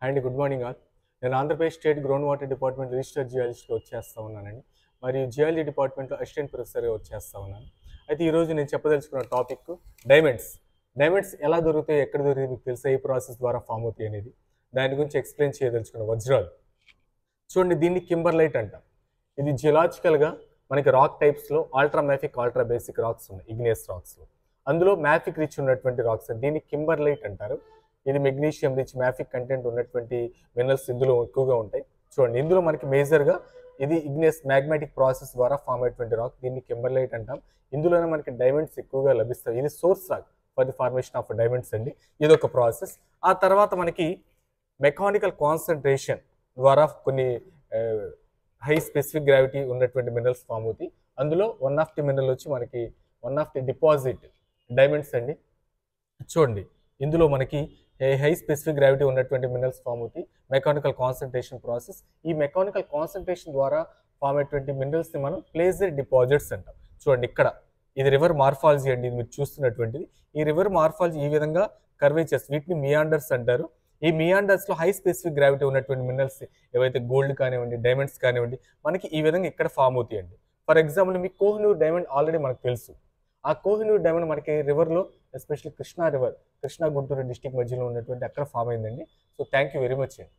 And good morning all. నేను Andhra Pradesh state ground water department registered జియాలజిస్ట్గా వచ్చేస్తా ఉన్నానండి. మరియు జియాలజీ డిపార్ట్మెంట్లో అసిస్టెంట్ ప్రొఫెసర్గా వచ్చేస్తా ఉన్నాను. అయితే ఈరోజు నేను చెప్పదలుచుకున్న టాపిక్ డైమండ్స్. డైమండ్స్ ఎలా దొరుకుతాయి, ఎక్కడ దొరుకుతాయి మీకు తెలుసా, ఏ ప్రాసెస్ ద్వారా ఫామ్ అవుతాయి అనేది దాని గురించి ఎక్స్ప్లెయిన్ చేయదలుచుకున్న వజ్రాలు. చూడండి, దీన్ని కింబర్లైట్ అంటాం. ఇది జియలాజికల్గా మనకి రాక్ టైప్స్లో ultra mafic, ultra basic rocks ఉన్నాయి, ఇగ్నియస్ రాక్స్లో. అందులో మ్యాఫిక్ రిచ్ ఉన్నటువంటి రాక్స్, దీన్ని కింబర్లైట్ అంటారు. ఇది మెగ్నీషియం రిచ్ మ్యాఫిక్ కంటెంట్ ఉన్నటువంటి మినరల్స్ ఇందులో ఎక్కువగా ఉంటాయి. చూడండి, ఇందులో మనకి మేజర్గా ఇది ఇగ్నియస్ మ్యాగ్మాటిక్ ప్రాసెస్ ద్వారా ఫామ్ అయ్యేటువంటి రాక్, దీన్ని కింబర్లైట్ అంటాం. ఇందులోనే మనకి డైమండ్స్ ఎక్కువగా లభిస్తాయి. ఇది source rock for the formation of diamonds అండి. ఇది ఒక ప్రాసెస్. ఆ తర్వాత మనకి మెకానికల్ కాన్సన్ట్రేషన్ ద్వారా కొన్ని హై స్పెసిఫిక్ గ్రావిటీ ఉన్నటువంటి మినరల్స్ ఫామ్ అవుతాయి. అందులో వన్ ఆఫ్ ది మినరల్ వచ్చి మనకి one of the deposit diamonds అండి. చూడండి, ఇందులో మనకి హై స్పెసిఫిక్ గ్రావిటీ ఉన్నటువంటి మినరల్స్ ఫామ్ అవుతాయి. Mechanical concentration process. ఈ మెకానికల్ కాన్సన్ట్రేషన్ ద్వారా ఫామ్ అయ్యేటువంటి మినరల్స్ని మనం ప్లేజర్ డిపాజిట్స్ అంటాం. చూడండి, ఇక్కడ ఇది రివర్ మార్ఫాలజీ అండి. ఇది మీరు చూస్తున్నటువంటిది ఈ రివర్ మార్ఫాలజీ ఈ విధంగా కర్వేచర్స్, వీటిని మియాండర్స్ అంటారు. ఈ మియాండర్స్లో హై స్పెసిఫిక్ గ్రావిటీ ఉన్నటువంటి మినరల్స్ ఏవైతే గోల్డ్ కానివ్వండి, డైమండ్స్ కానివ్వండి, మనకి ఈ విధంగా ఇక్కడ ఫామ్ అవుతాయండి. ఫర్ ఎగ్జాంపుల్, మీకు కోహినూర్ డైమండ్ ఆల్రెడీ మనకు తెలుసు. ఆ కోహినూర్ డైమండ్ మనకి రివర్లో, especially Krishna river, Krishna Guntur district మధ్యలో ఉన్నటువంటి అక్కడ ఫామ్ అయిందండి. So thank you very much అండి.